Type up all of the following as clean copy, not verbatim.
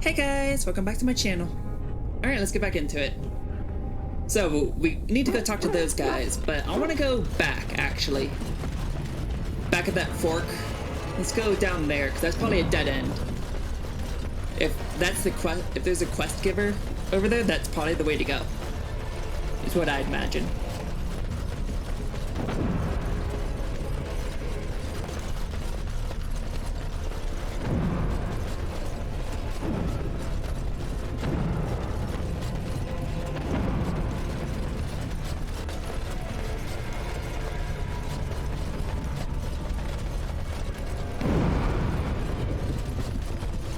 Hey guys, welcome back to my channel. Alright, let's get back into it. So, we need to go talk to those guys, but I want to go back, actually. Back at that fork. Let's go down there, because that's probably a dead end. If that's the quest, if there's a quest giver over there, that's probably the way to go. Is what I'd imagine.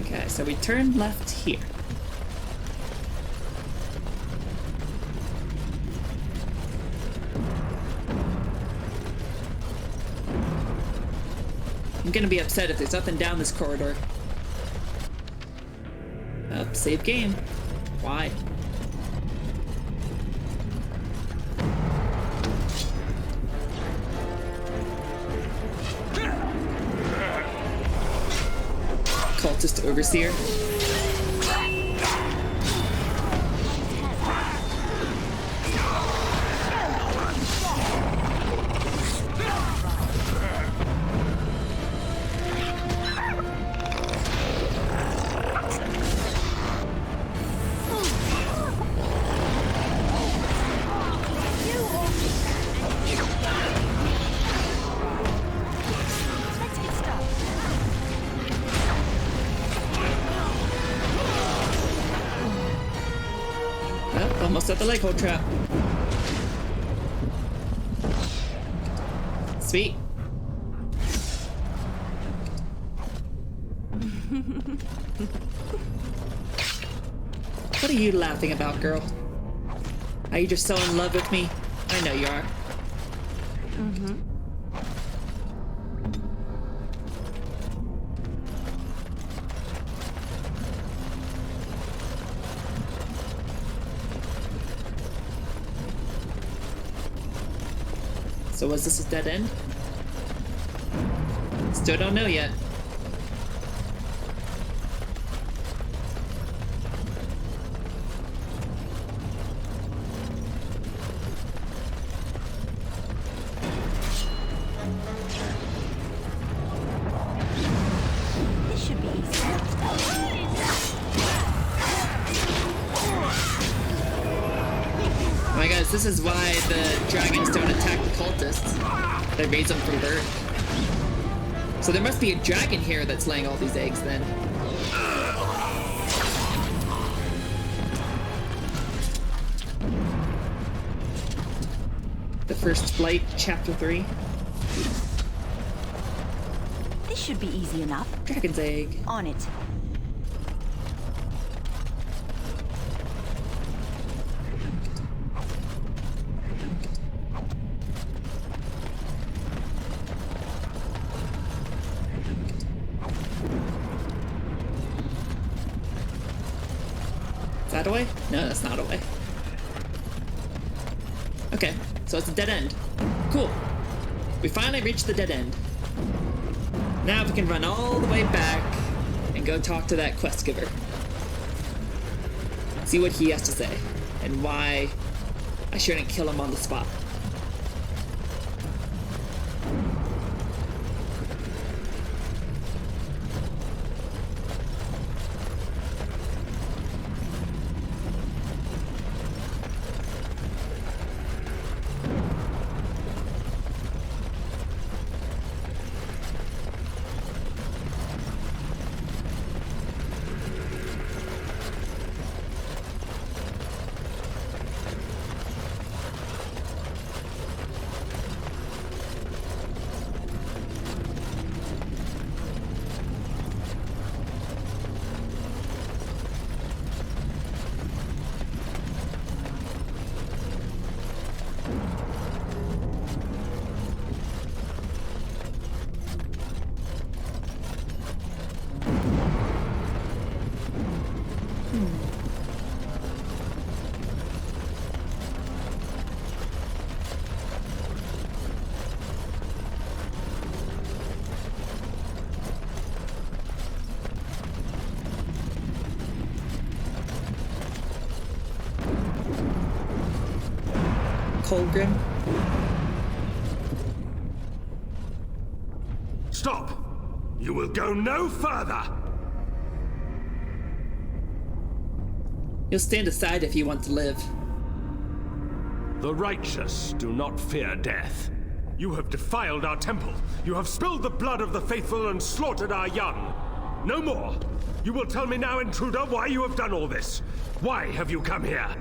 Okay, so we turn left here. I'm gonna be upset if there's nothing down this corridor. Save game. Why? Cultist overseer. Almost at the leg hold trap. Sweet. What are you laughing about, girl? Are you just so in love with me? I know you are. Mm-hmm. So was this a dead end? Still don't know yet. This should be easy. Oh my gosh, this is why the dragons don't attack the cultists. They raise them from birth. So there must be a dragon here that's laying all these eggs then. The First Flight, Chapter 3. This should be easy enough. Dragon's egg. On it. Is that a way? No, that's not a way. Okay, so it's a dead end. Cool. We finally reached the dead end. Now we can run all the way back and go talk to that quest giver. See what he has to say and why I shouldn't kill him on the spot. Colgrim. Stop! You will go no further! You'll stand aside if you want to live. The righteous do not fear death. You have defiled our temple. You have spilled the blood of the faithful and slaughtered our young. No more! You will tell me now, intruder, why you have done all this. Why have you come here?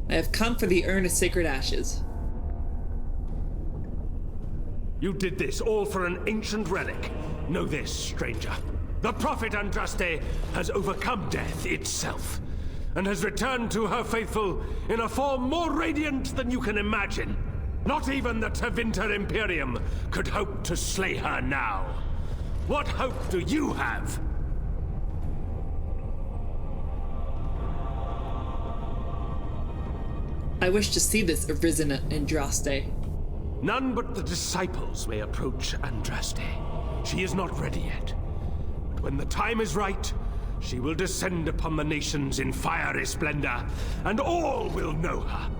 I have come for the Urn of Sacred Ashes. You did this all for an ancient relic. Know this, stranger. The prophet Andraste has overcome death itself, and has returned to her faithful in a form more radiant than you can imagine. Not even the Tevinter Imperium could hope to slay her now. What hope do you have? I wish to see this arisen Andraste. None but the disciples may approach Andraste. She is not ready yet. But when the time is right, she will descend upon the nations in fiery splendor, and all will know her.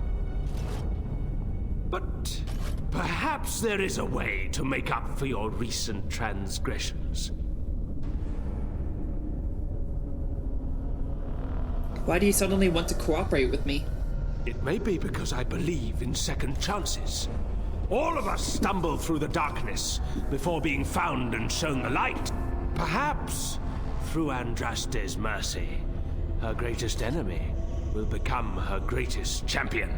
But perhaps there is a way to make up for your recent transgressions. Why do you suddenly want to cooperate with me? It may be because I believe in second chances. All of us stumble through the darkness before being found and shown the light. Perhaps, through Andraste's mercy, her greatest enemy will become her greatest champion.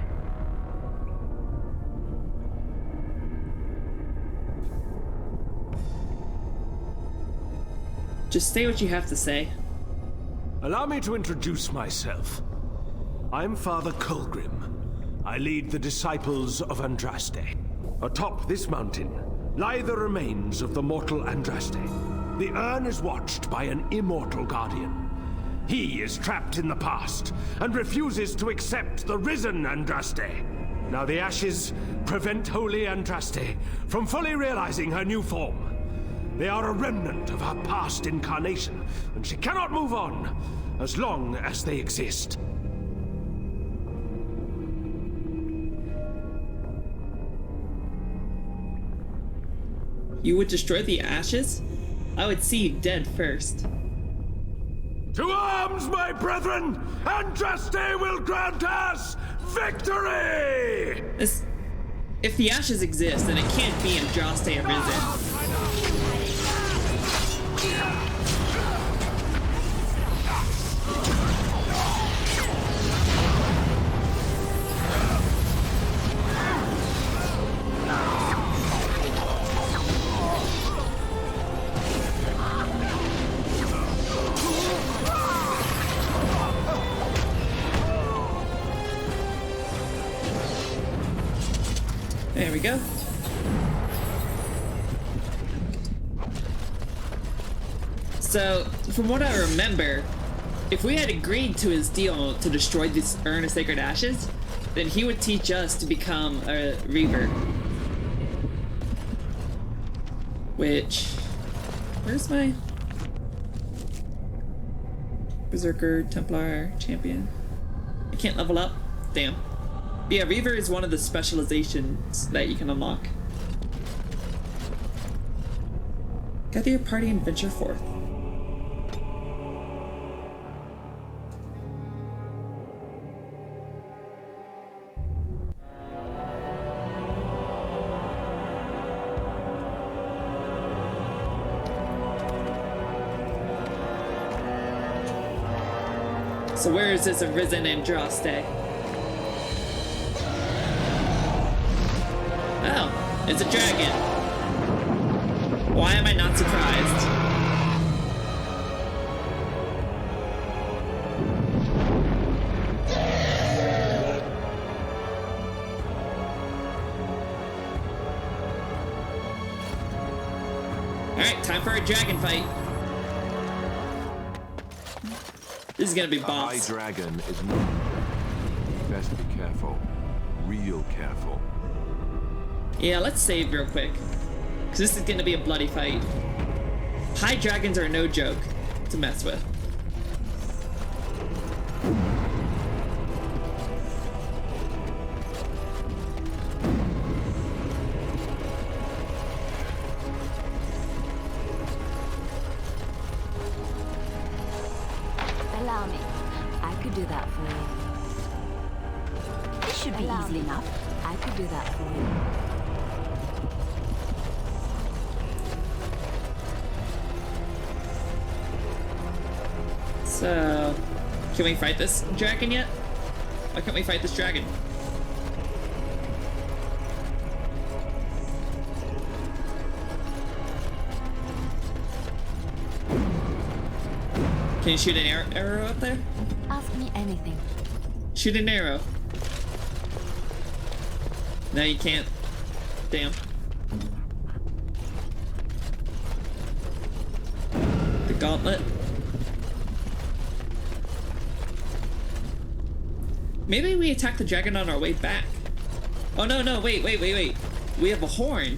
Just say what you have to say. Allow me to introduce myself. I'm Father Colgrim. I lead the disciples of Andraste. Atop this mountain lie the remains of the mortal Andraste. The urn is watched by an immortal guardian. He is trapped in the past and refuses to accept the risen Andraste. Now the ashes prevent Holy Andraste from fully realizing her new form. They are a remnant of her past incarnation, and she cannot move on as long as they exist. You would destroy the ashes? I would see you dead first. To arms, my brethren! Andraste will grant us victory! If the ashes exist, then it can't be Andraste arisen. There we go. So, from what I remember, if we had agreed to his deal to destroy this Urn of Sacred Ashes, then he would teach us to become a Reaver. Which... where's my... Berserker, Templar, Champion? I can't level up? Damn. But yeah, Reaver is one of the specializations that you can unlock. Gather your party and venture forth. So where is this arisen Andraste? Oh, it's a dragon. Why am I not surprised? Alright, time for a dragon fight. This is gonna be boss. The High Dragon is not. Best be careful. Real careful. Yeah, let's save real quick. Because this is gonna be a bloody fight. High dragons are no joke to mess with. Allow me. I could do that for you. This should be easy enough. I could do that for you. So, can we fight this dragon yet? Why can't we fight this dragon? Can you shoot an arrow up there? Ask me anything. Shoot an arrow. No, you can't. Damn. The gauntlet. Maybe we attack the dragon on our way back. Oh no, no, wait. We have a horn.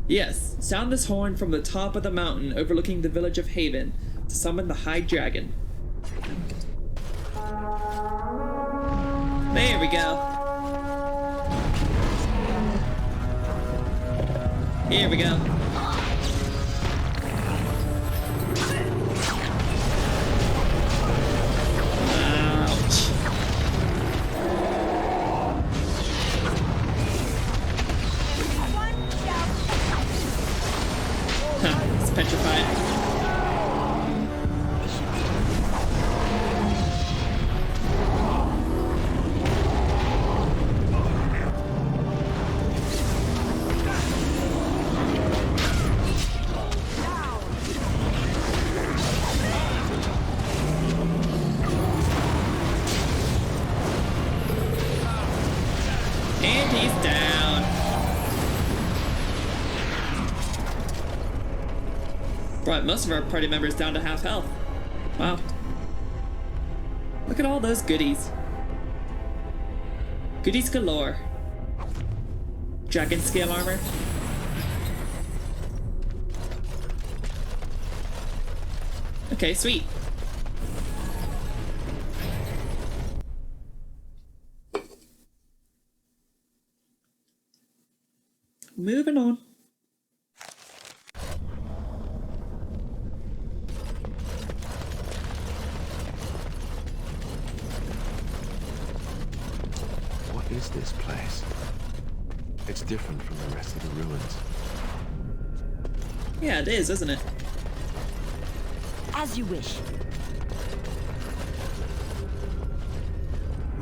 Yes, sound this horn from the top of the mountain overlooking the village of Haven to summon the High Dragon. There we go. Here we go. Ouch. Huh, it's petrified. And he's down. Brought most of our party members down to half health. Wow. Look at all those goodies. Goodies galore. Dragon scale armor. Okay, sweet. Moving on. What is this place? It's different from the rest of the ruins. Yeah, it is, isn't it? As you wish.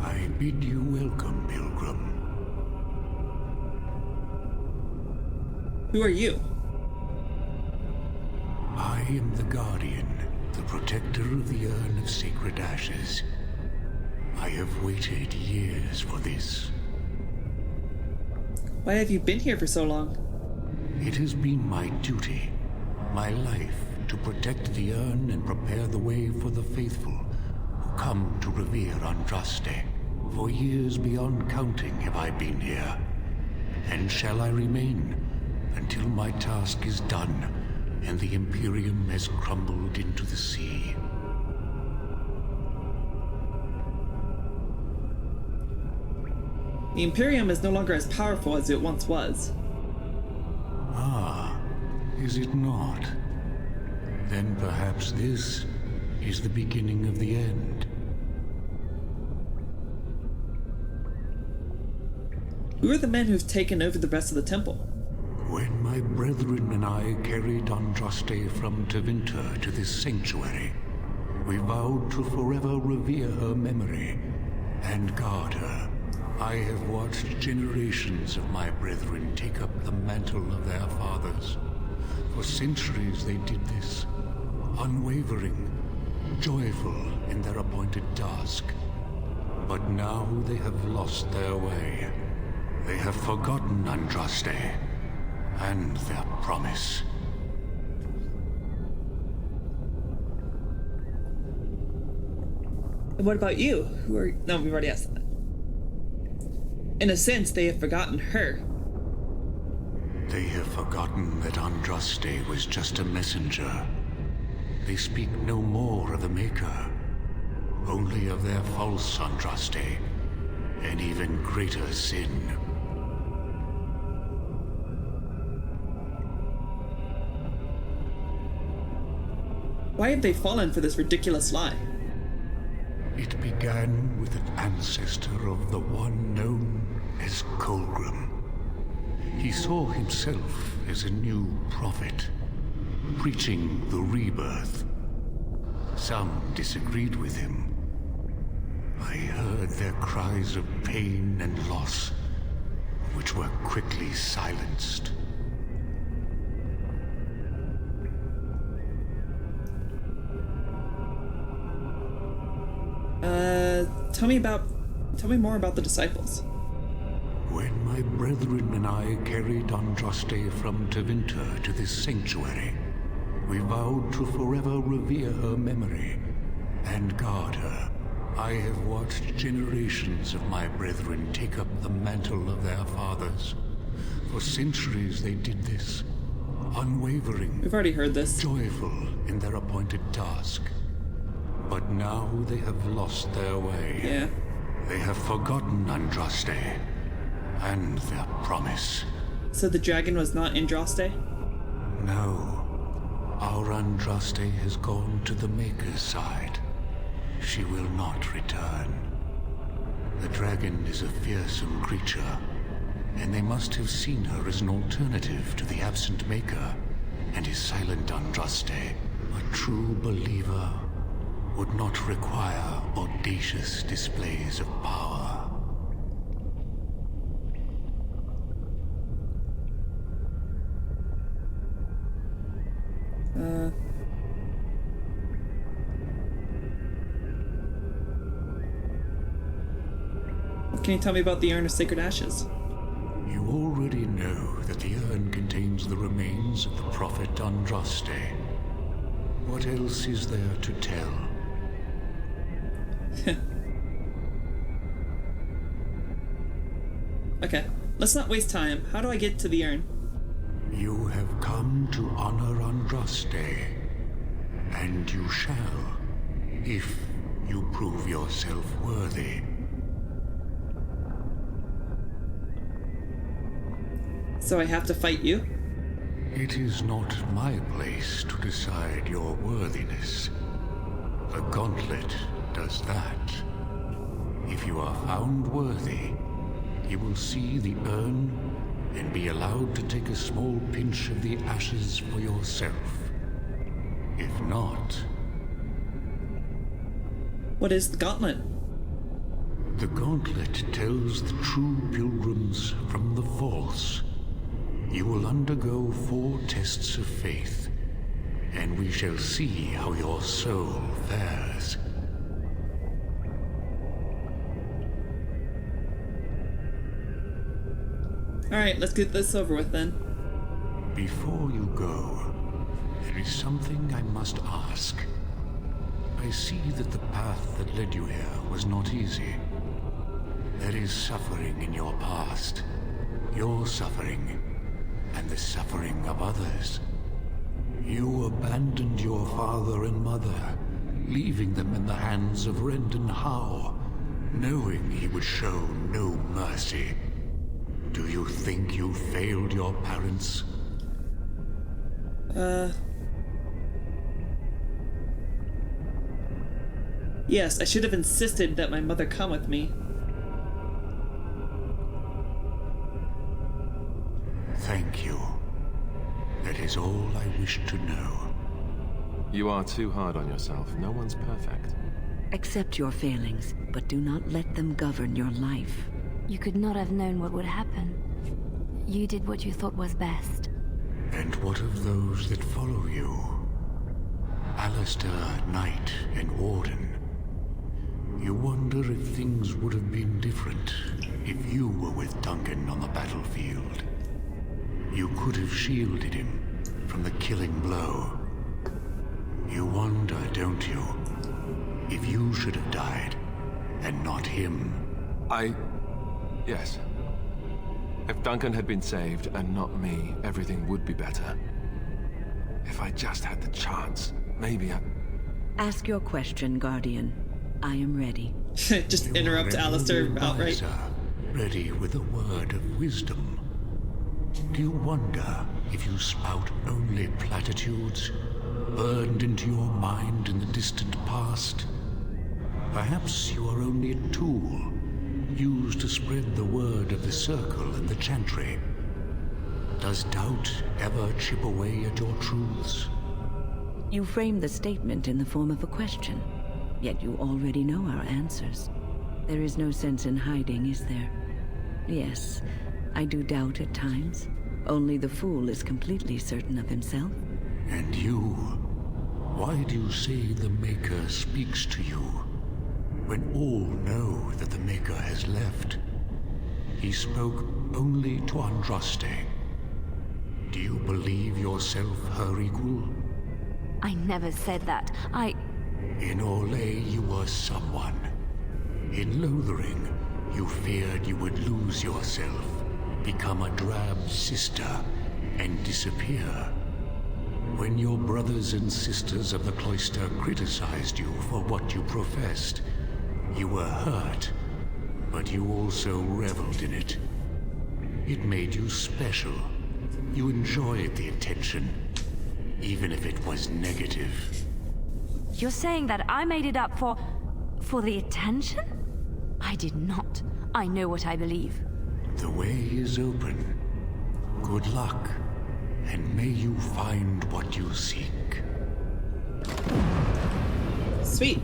I bid you welcome, Pilgrim. Who are you? I am the Guardian, the protector of the Urn of Sacred Ashes. I have waited years for this. Why have you been here for so long? It has been my duty, my life, to protect the urn and prepare the way for the faithful who come to revere Andraste. For years beyond counting have I been here, and shall I remain until my task is done and the Imperium has crumbled into the sea. The Imperium is no longer as powerful as it once was. Ah, is it not? Then perhaps this is the beginning of the end. Who are the men who've taken over the rest of the temple? When my brethren and I carried Andraste from Tevinter to this sanctuary, we vowed to forever revere her memory and guard her. I have watched generations of my brethren take up the mantle of their fathers. For centuries they did this, unwavering, joyful in their appointed task. But now they have lost their way. They have forgotten Andraste and their promise. And what about you? Who are... No, we've already asked that. In a sense, they have forgotten her. They have forgotten that Andraste was just a messenger. They speak no more of the Maker, only of their false Andraste, an even greater sin. Why have they fallen for this ridiculous lie? It began with an ancestor of the one known as Colgrim. He saw himself as a new prophet, preaching the rebirth. Some disagreed with him. I heard their cries of pain and loss, which were quickly silenced. Tell me more about the disciples. When my brethren and I carried Andraste from Tevinter to this sanctuary, we vowed to forever revere her memory and guard her. I have watched generations of my brethren take up the mantle of their fathers. For centuries they did this, unwavering, We've already heard this. joyful in their appointed task. But now they have lost their way. Yeah. They have forgotten Andraste and their promise. So the dragon was not Andraste? No, our Andraste has gone to the Maker's side. She will not return. The dragon is a fearsome creature, and they must have seen her as an alternative to the absent Maker and his silent Andraste. A true believer would not require audacious displays of power. Can you tell me about the Urn of Sacred Ashes? You already know that the urn contains the remains of the prophet Andraste. What else is there to tell? Okay, let's not waste time. How do I get to the urn? You have come to honor Andraste, and you shall, if you prove yourself worthy. So I have to fight you? It is not my place to decide your worthiness. The gauntlet does that. If you are found worthy, you will see the urn and be allowed to take a small pinch of the ashes for yourself. If not... What is the gauntlet? The gauntlet tells the true pilgrims from the false. You will undergo 4 tests of faith, and we shall see how your soul fares. Alright, let's get this over with then. Before you go, there is something I must ask. I see that the path that led you here was not easy. There is suffering in your past. Your suffering, and the suffering of others. You abandoned your father and mother, leaving them in the hands of Rendon Howe, knowing he would show no mercy. Do you think you failed your parents? Yes, I should have insisted that my mother come with me. Thank you. That is all I wish to know. You are too hard on yourself. No one's perfect. Accept your failings, but do not let them govern your life. You could not have known what would happen. You did what you thought was best. And what of those that follow you? Alistair, Knight, and Warden. You wonder if things would have been different if you were with Duncan on the battlefield. You could have shielded him from the killing blow. You wonder, don't you, if you should have died and not him? Yes. If Duncan had been saved and not me, everything would be better. If I just had the chance, maybe I... Ask your question, Guardian. I am ready. Just interrupt Alistair outright. Ready with a word of wisdom. Do you wonder if you spout only platitudes, burned into your mind in the distant past? Perhaps you are only a tool, used to spread the word of the Circle and the Chantry. Does doubt ever chip away at your truths? You frame the statement in the form of a question, yet you already know our answers. There is no sense in hiding, is there? Yes, I do doubt at times. Only the fool is completely certain of himself. And you? Why do you say the Maker speaks to you, when all know that the Maker has left? He spoke only to Andraste. Do you believe yourself her equal? I never said that. In Orlais, you were someone. In Lothering, you feared you would lose yourself, become a drab sister, and disappear. When your brothers and sisters of the cloister criticized you for what you professed, you were hurt, but you also reveled in it. It made you special. You enjoyed the attention, even if it was negative. You're saying that I made it up for the attention? I did not. I know what I believe. The way is open. Good luck, and may you find what you seek. Sweet.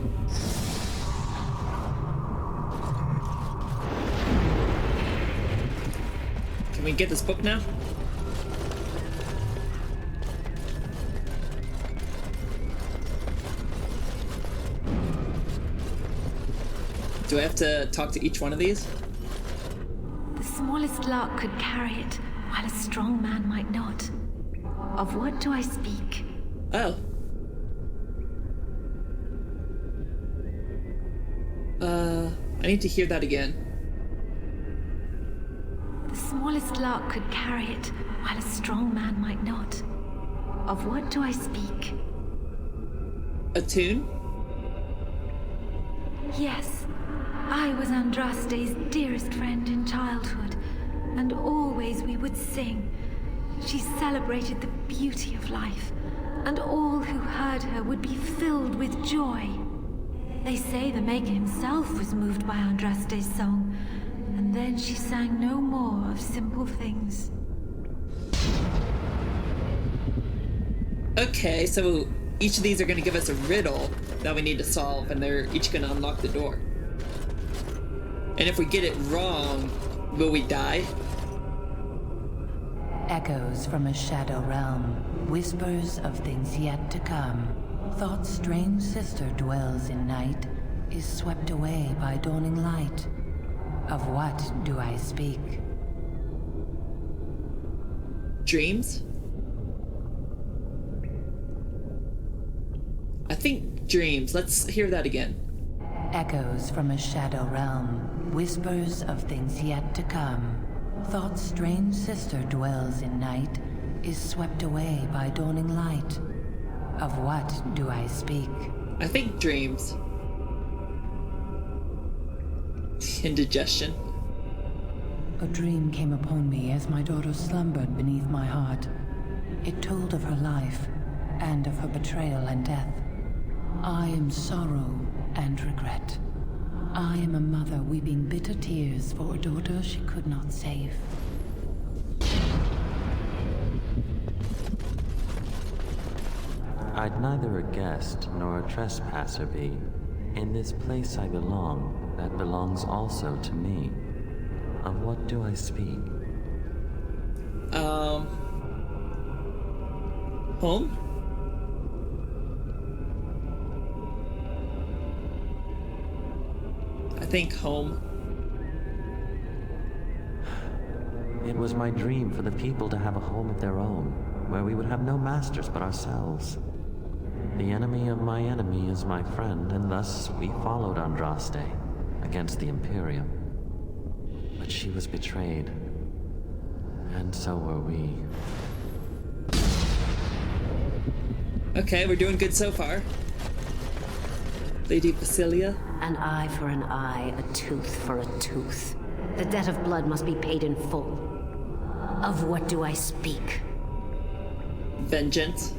Can we get this book now? Do I have to talk to each one of these? The smallest lark could carry it, while a strong man might not. Of what do I speak? Oh. I need to hear that again. The smallest lark could carry it, while a strong man might not. Of what do I speak? A tune? Yes, I was Andraste's dearest friend in childhood, and always we would sing. She celebrated the beauty of life, and all who heard her would be filled with joy. They say the Maker himself was moved by Andraste's song, and then she sang no more of simple things. Okay, so each of these are going to give us a riddle that we need to solve, and they're each going to unlock the door. And if we get it wrong, will we die? Echoes from a shadow realm, whispers of things yet to come. Thought's strange sister dwells in night, is swept away by dawning light. Of what do I speak? Dreams? I think dreams. Let's hear that again. Echoes from a shadow realm, whispers of things yet to come. Thought's strange sister dwells in night, is swept away by dawning light. Of what do I speak? I think dreams. Indigestion. A dream came upon me as my daughter slumbered beneath my heart. It told of her life, and of her betrayal and death. I am sorrow and regret. I am a mother weeping bitter tears for a daughter she could not save. I'd neither a guest nor a trespasser be. In this place I belong, that belongs also to me. Of what do I speak? Home? I think home. It was my dream for the people to have a home of their own, where we would have no masters but ourselves. The enemy of my enemy is my friend, and thus we followed Andraste against the Imperium. But she was betrayed, and so were we. Okay, we're doing good so far. Lady Basilia? An eye for an eye, a tooth for a tooth. The debt of blood must be paid in full. Of what do I speak? vengeance.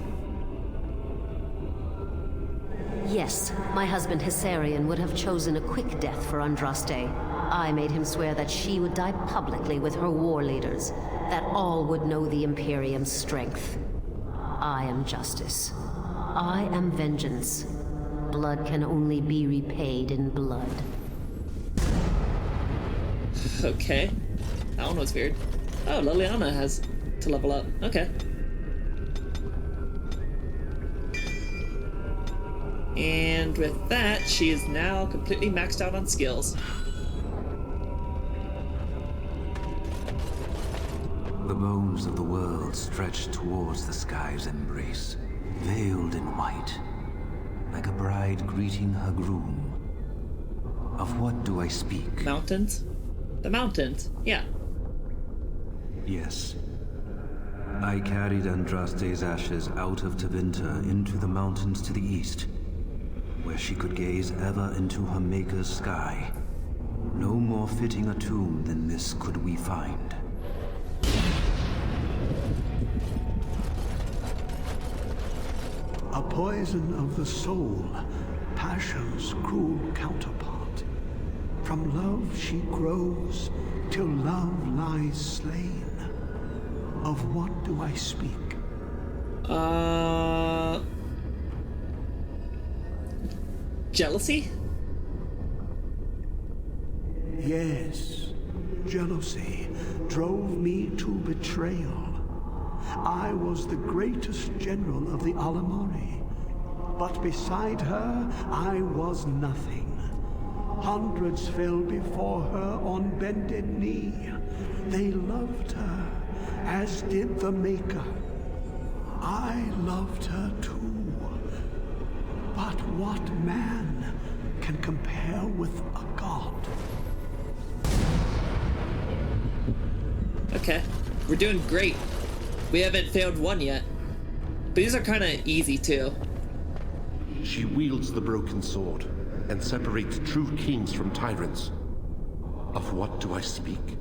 Yes, my husband Hissarion would have chosen a quick death for Andraste. I made him swear that she would die publicly with her war leaders, that all would know the Imperium's strength. I am justice. I am vengeance. Blood can only be repaid in blood. Okay. That one was weird. Oh, Liliana has to level up. Okay. And with that, she is now completely maxed out on skills. The bones of the world stretch towards the sky's embrace, veiled in white, like a bride greeting her groom. Of what do I speak? Mountains? The mountains, yeah. Yes. I carried Andraste's ashes out of Tevinter into the mountains to the east, where she could gaze ever into her Maker's sky. No more fitting a tomb than this could we find. A poison of the soul, passion's cruel counterpart. From love she grows, till love lies slain. Of what do I speak? Jealousy? Yes, jealousy drove me to betrayal. I was the greatest general of the Alamari, but beside her, I was nothing. Hundreds fell before her on bended knee. They loved her, as did the Maker. I loved her too. But what man can compare with a god? Okay, we're doing great. We haven't failed one yet. But these are kind of easy too. She wields the broken sword and separates true kings from tyrants. Of what do I speak?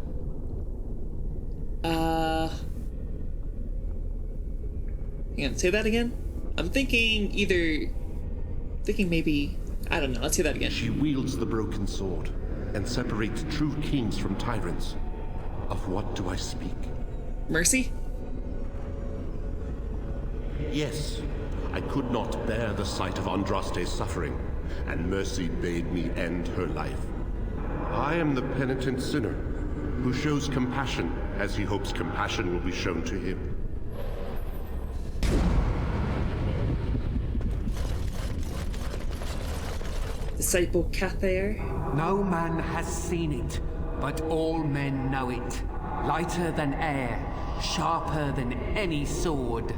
Hang on, say that again? I'm thinking maybe, I don't know, let's say that again. She wields the broken sword and separates true kings from tyrants. Of what do I speak? Mercy? Yes, I could not bear the sight of Andraste's suffering, and Mercy bade me end her life. I am the penitent sinner, who shows compassion as he hopes compassion will be shown to him. Disciple Cathair? No man has seen it, but all men know it. Lighter than air, sharper than any sword.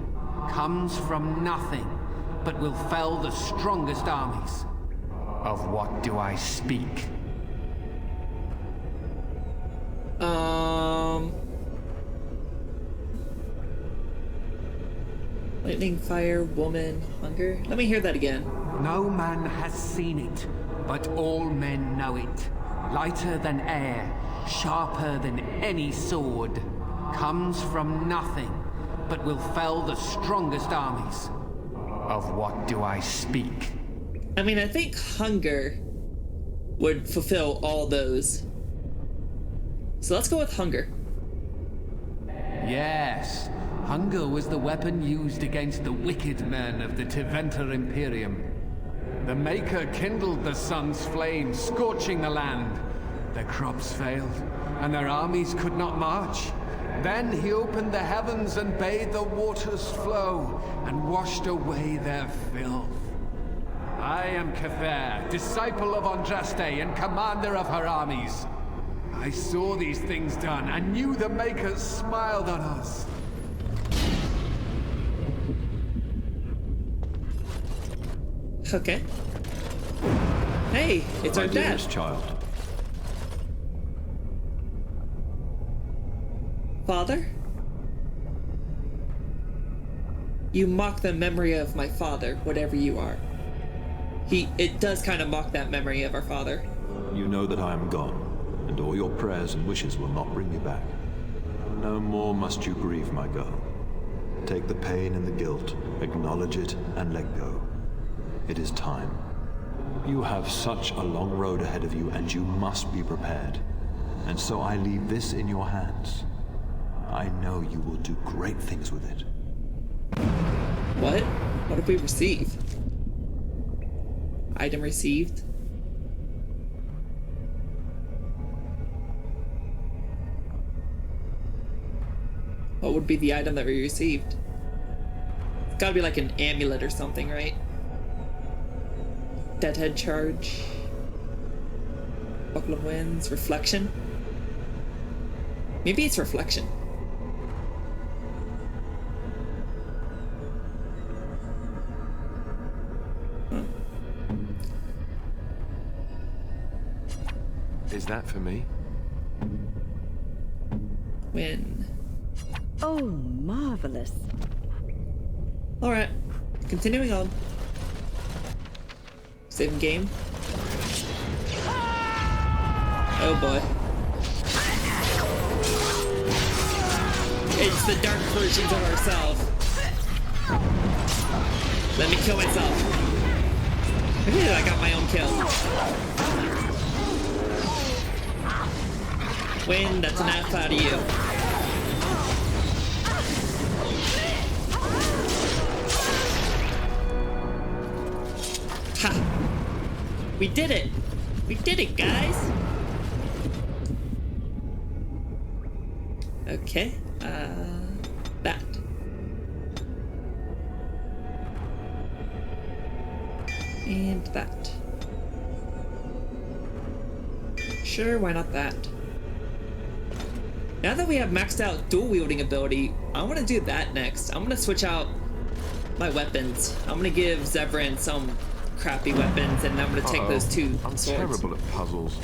Comes from nothing, but will fell the strongest armies. Of what do I speak? Lightning, fire, woman, hunger. Let me hear that again. No man has seen it, but all men know it. Lighter than air, sharper than any sword. Comes from nothing, but will fell the strongest armies. Of what do I speak? I mean, I think hunger would fulfill all those. So let's go with hunger. Yes, hunger was the weapon used against the wicked men of the Tevinter Imperium. The Maker kindled the sun's flame, scorching the land. Their crops failed, and their armies could not march. Then he opened the heavens and bade the waters flow, and washed away their filth. I am Cathair, disciple of Andraste and commander of her armies. I saw these things done and knew the Makers smiled on us. Okay. Hey, it's our dad. Child. Father? You mock the memory of my father, whatever you are. It does kind of mock that memory of our father. You know that I am gone, and all your prayers and wishes will not bring me back. No more must you grieve, my girl. Take the pain and the guilt, acknowledge it, and let go. It is time. You have such a long road ahead of you, and you must be prepared. And so I leave this in your hands. I know you will do great things with it. What? What did we receive? Item received. What would be the item that we received? It's gotta be like an amulet or something, right? Deadhead charge. Buckle of Winds. Reflection? Maybe it's reflection. Huh. Is that for me? Win. Oh, marvelous. Alright, continuing on. Save game. Oh boy. It's the dark versions of ourselves. Let me kill myself. I got my own kill. Win, that's an F out of you. Ha! We did it! We did it, guys! Okay, that. And that. Sure, why not that? Now that we have maxed out dual wielding ability, I want to do that next. I'm going to switch out my weapons. I'm going to give Zevran some crappy weapons, and I'm going to take those two I'm swords. terrible at puzzles.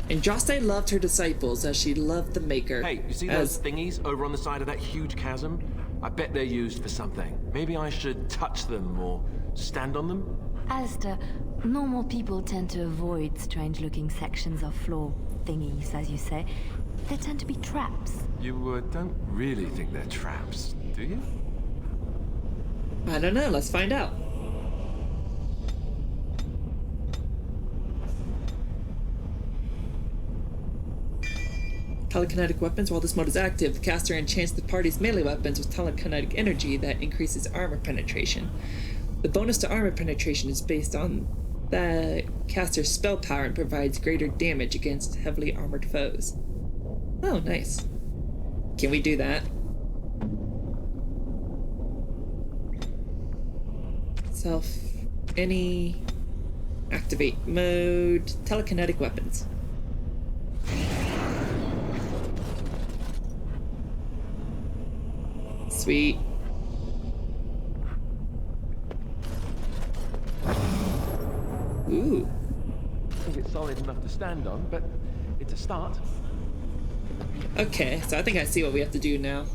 Andraste loved her disciples as she loved the Maker. Hey, you see those thingies over on the side of that huge chasm? I bet they're used for something. Maybe I should touch them or stand on them? Alistair, normal people tend to avoid strange-looking sections of floor thingies, as you say. They tend to be traps. You don't really think they're traps, do you? I don't know, let's find out. Telekinetic weapons. While this mode is active, the caster enchants the party's melee weapons with telekinetic energy that increases armor penetration. The bonus to armor penetration is based on the caster's spell power and provides greater damage against heavily armored foes. Oh, nice. Can we do that? Any activate mode, telekinetic weapons. Sweet. Ooh. I think it's solid enough to stand on, but it's a start. Okay, so I think I see what we have to do now.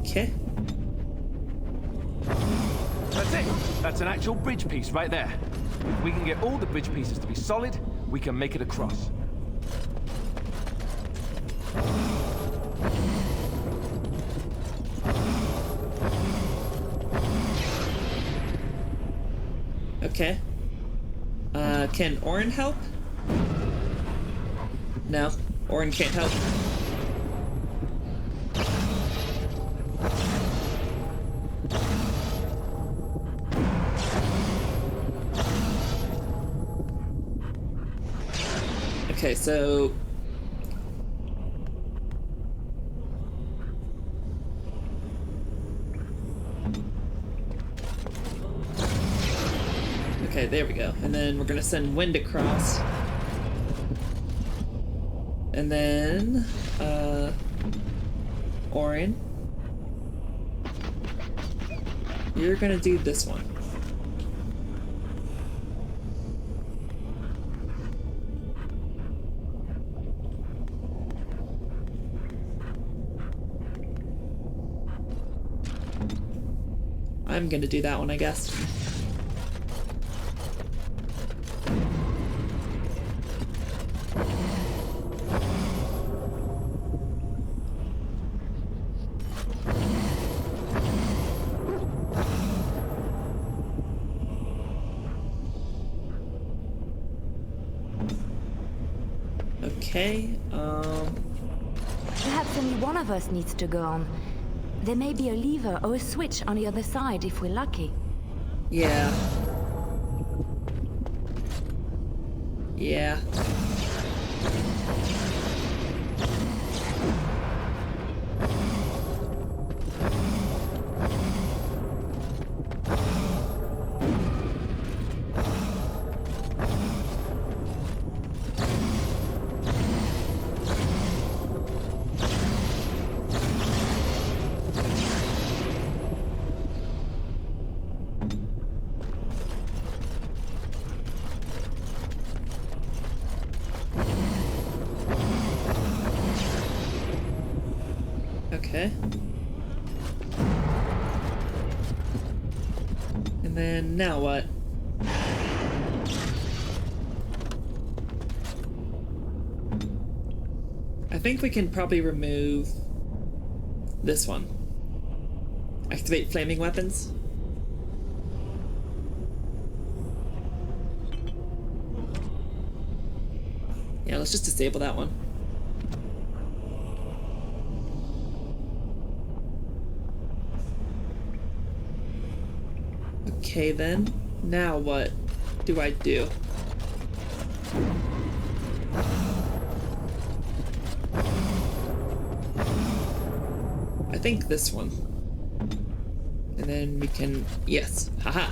Okay. That's it! That's an actual bridge piece right there. If we can get all the bridge pieces to be solid, we can make it across. Okay. Can Orin help? No, Orin can't help. Okay, so... Okay, there we go. And then we're gonna send Wind across. And then, Orin. You're gonna do this one. I'm gonna do that one, I guess. Okay, Perhaps only one of us needs to go on. There may be a lever or a switch on the other side if we're lucky. yeah. Yeah. Okay. And then now what? I think we can probably remove this one. Activate flaming weapons. Yeah, let's just disable that one. Okay then, now what do I do? I think this one. And then we can, yes, haha.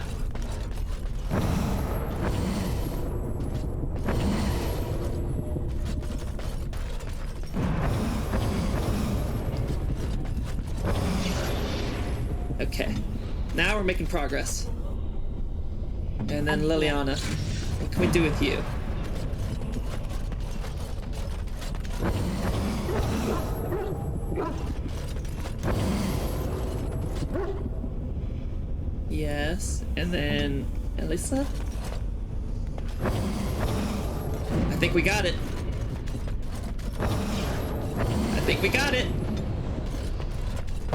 Okay, now we're making progress. And then Leliana, what can we do with you? Yes, and then Elisa? I think we got it. I think we got it.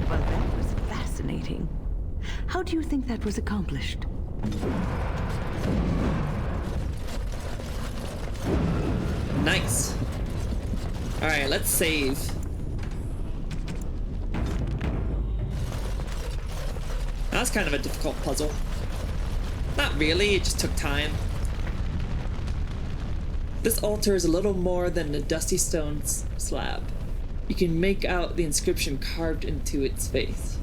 Well, that was fascinating. How do you think that was accomplished? Nice. Alright, let's save. That was kind of a difficult puzzle. Not really, it just took time. This altar is a little more than a dusty stone slab. You can make out the inscription carved into its face.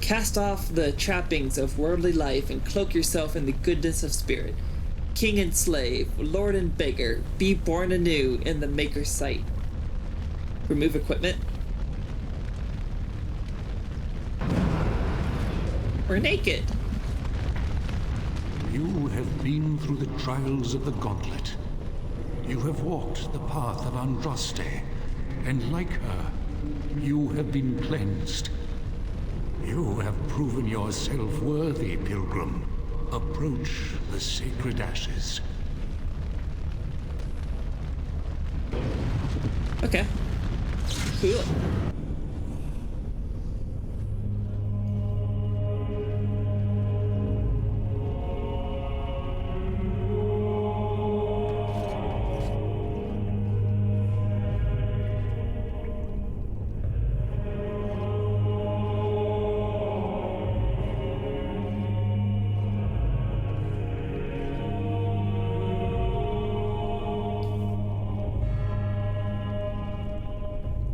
Cast off the trappings of worldly life and cloak yourself in the goodness of spirit. King and slave, lord and beggar, be born anew in the Maker's sight. Remove equipment. We're naked. You have been through the trials of the Gauntlet. You have walked the path of Andraste, and like her, you have been cleansed. You have proven yourself worthy, pilgrim. Approach the sacred ashes. Okay. Cool.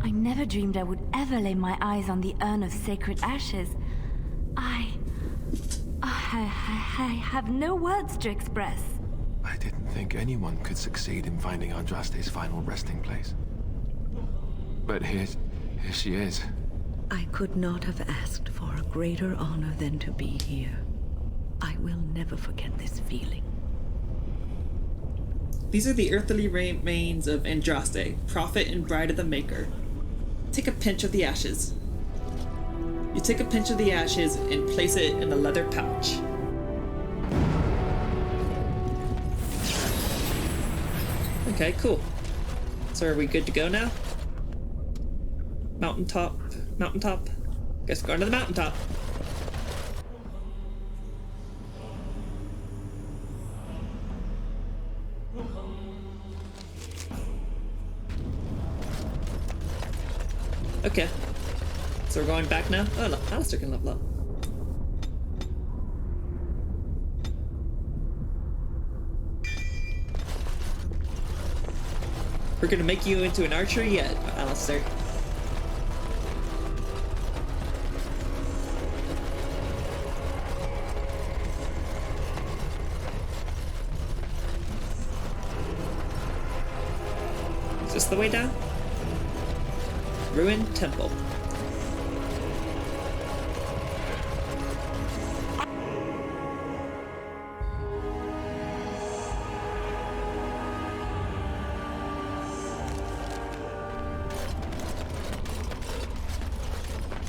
I never dreamed I would ever lay my eyes on the urn of sacred ashes. I have no words to express. I didn't think anyone could succeed in finding Andraste's final resting place. But here she is. I could not have asked for a greater honor than to be here. I will never forget this feeling. These are the earthly remains of Andraste, prophet and bride of the Maker. Take a pinch of the ashes. You take a pinch of the ashes and place it in a leather pouch. Okay, cool. So are we good to go now? Mountaintop. Guess we're going to the mountaintop. Okay. So we're going back now? Oh, look, Alistair can level up. We're gonna make you into an archer yet, Alistair. Is this the way down? Ruined temple.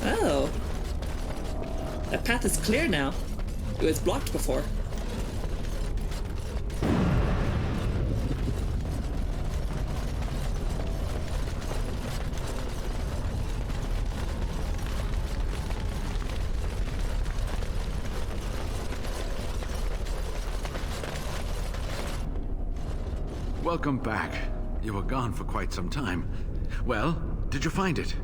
Oh. That path is clear now. It was blocked before. Welcome back. You were gone for quite some time. Well, did you find it?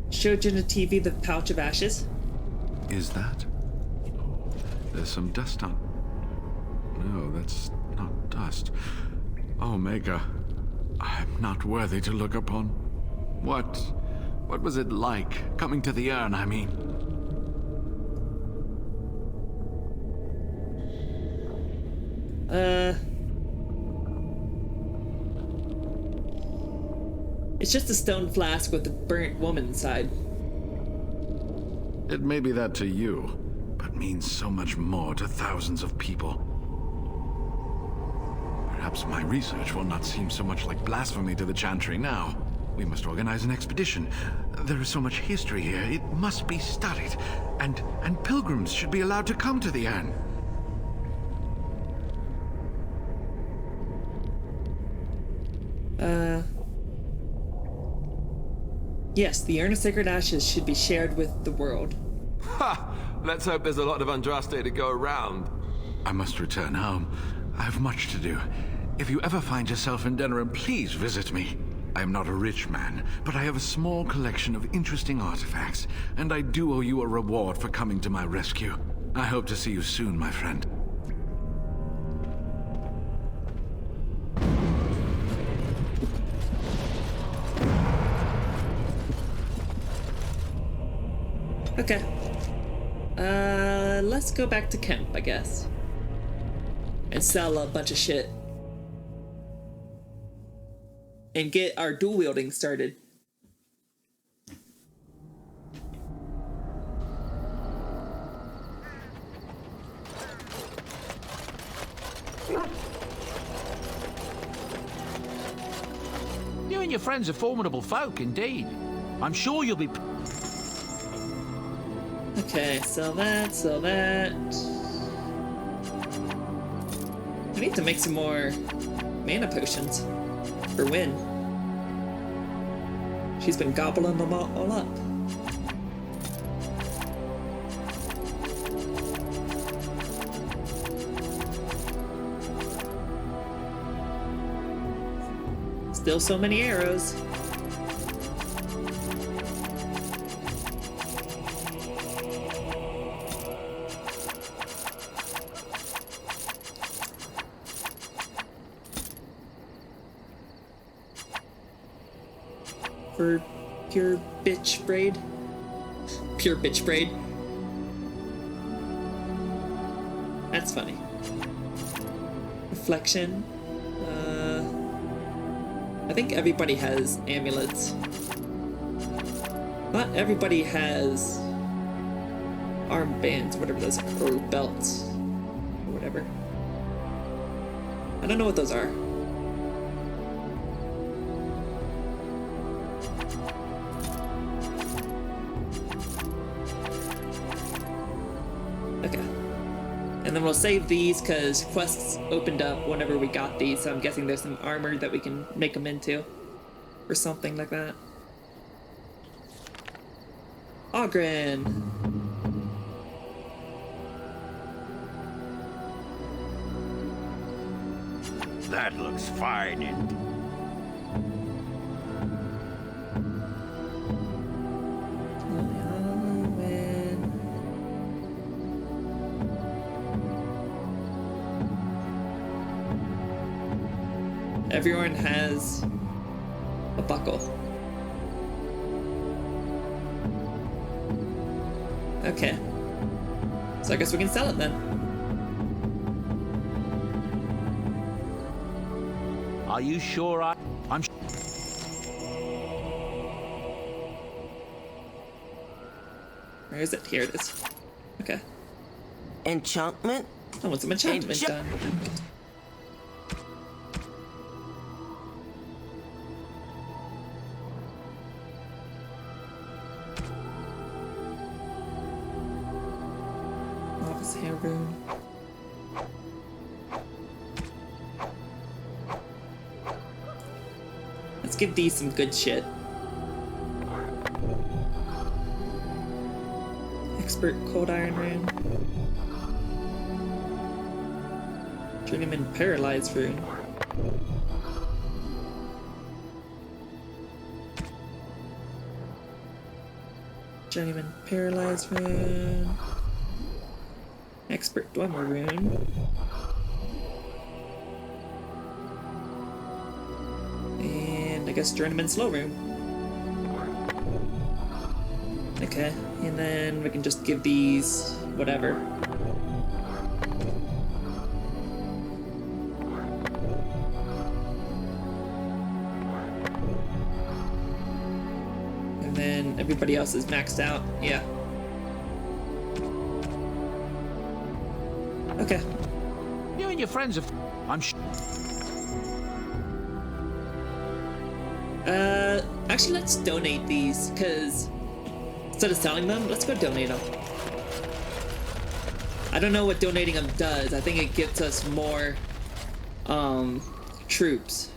Showed you on the TV the pouch of ashes. Is that? There's some dust on... No, that's not dust. Omega, I'm not worthy to look upon. What was it like, coming to the urn, I mean? It's just a stone flask with a burnt woman inside. It may be that to you, but means so much more to thousands of people. Perhaps my research will not seem so much like blasphemy to the Chantry now. We must organize an expedition. There is so much history here, it must be studied. And pilgrims should be allowed to come to the urn. Yes, the Urn of Sacred Ashes should be shared with the world. Ha! Let's hope there's a lot of Andraste to go around. I must return home. I have much to do. If you ever find yourself in Denerim, please visit me. I am not a rich man, but I have a small collection of interesting artifacts, and I do owe you a reward for coming to my rescue. I hope to see you soon, my friend. Okay. Let's go back to Kemp, I guess. And sell a bunch of shit. And get our dual wielding started. You and your friends are formidable folk, indeed. I'm sure you'll be... Okay, sell that, sell that. I need to make some more mana potions for Wynn. She's been gobbling them all up. Still so many arrows. For pure bitch braid. Pure bitch braid. That's funny. Reflection. I think everybody has amulets. Not everybody has armbands, whatever those are, or belts, or whatever. I don't know what those are. Okay. And then we'll save these because quests opened up whenever we got these, so I'm guessing there's some armor that we can make them into. Or something like that. Oghren! That looks fine indeed. Everyone has a buckle. Okay. So I guess we can sell it then. Are you sure I'm Where is it? Here it is. Okay. Enchantment? I want some enchantment done. Office hair room. Let's give these some good shit. Expert cold iron rune. Journeyman paralyzed rune. Journeyman paralyzed rune. Expert Dwemer rune. And I guess Journeyman slow rune. Okay, and then we can just give these whatever. And then everybody else is maxed out. Yeah. Okay. You and your friends are... I'm actually let's donate these, because instead of selling them, let's go donate them. I don't know what donating them does. I think it gets us more, troops.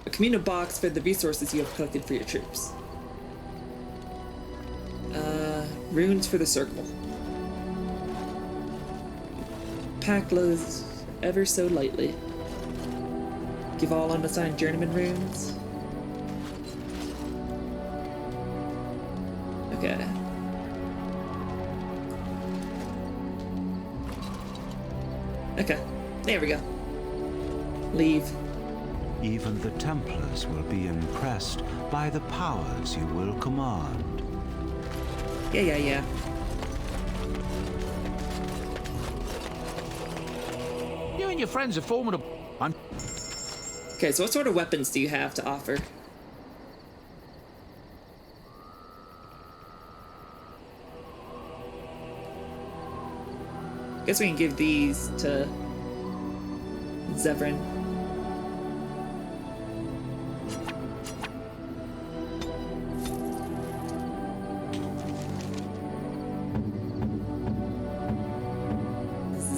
A communal box for the resources you have collected for your troops. Runes for the circle. Pack loads ever so lightly. Give all unassigned journeyman runes. Okay. Okay, there we go. Leave. Even the Templars will be impressed by the powers you will command. Yeah. You and your friends are formidable. I'm... Okay, so what sort of weapons do you have to offer? Guess we can give these to Zevran.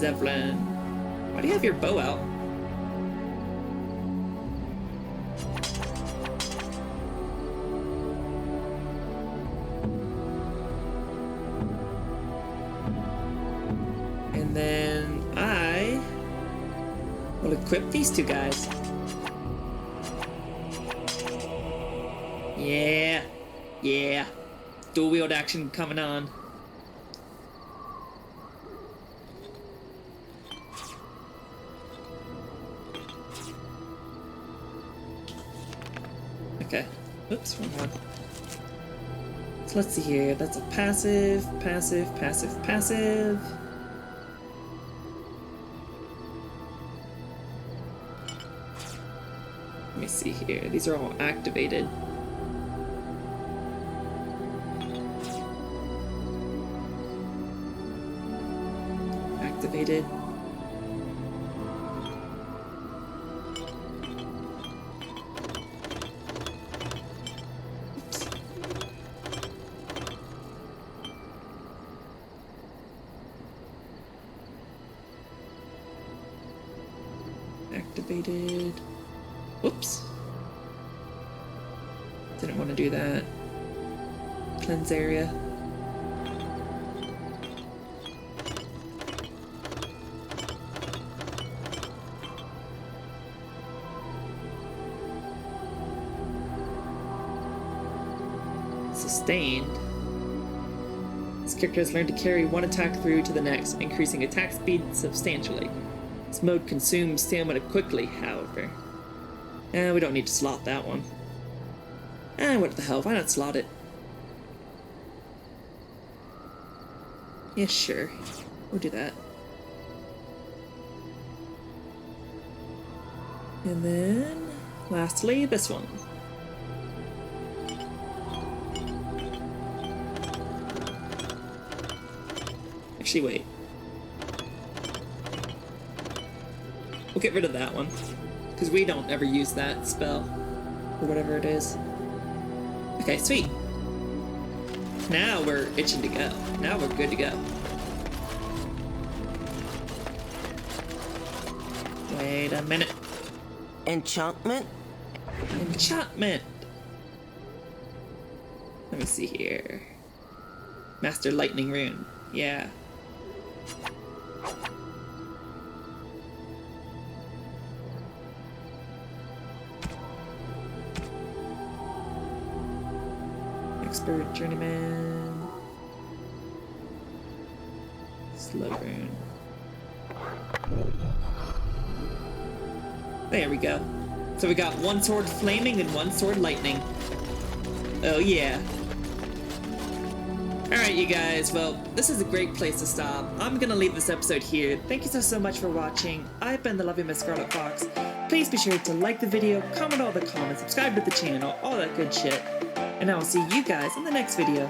Zevran. Why do you have your bow out? And then I will equip these two guys. Yeah. Dual wield action coming on. Okay. Oops, wrong one. So let's see here. That's a passive. Let me see here. These are all activated. Activated. Activated. Whoops. Didn't want to do that. Cleanse area. Sustained. This character has learned to carry one attack through to the next, increasing attack speed substantially. This mode consumes stamina quickly, however. We don't need to slot that one. What the hell, why not slot it? Yeah, sure. We'll do that. And then, lastly, this one. Actually, wait. We'll get rid of that one, because we don't ever use that spell, or whatever it is. Okay, sweet. Now we're itching to go. Now we're good to go. Wait a minute. Enchantment? Enchantment! Let me see here. Master Lightning Rune. Yeah. Expert Journeyman. Slow Rune. There we go. So we got one sword flaming and one sword lightning. Oh yeah. Alright you guys, well, this is a great place to stop. I'm gonna leave this episode here. Thank you so much for watching. I've been the lovely Miss Scarlet Fox. Please be sure to like the video, comment all the comments, subscribe to the channel, all that good shit. And I will see you guys in the next video.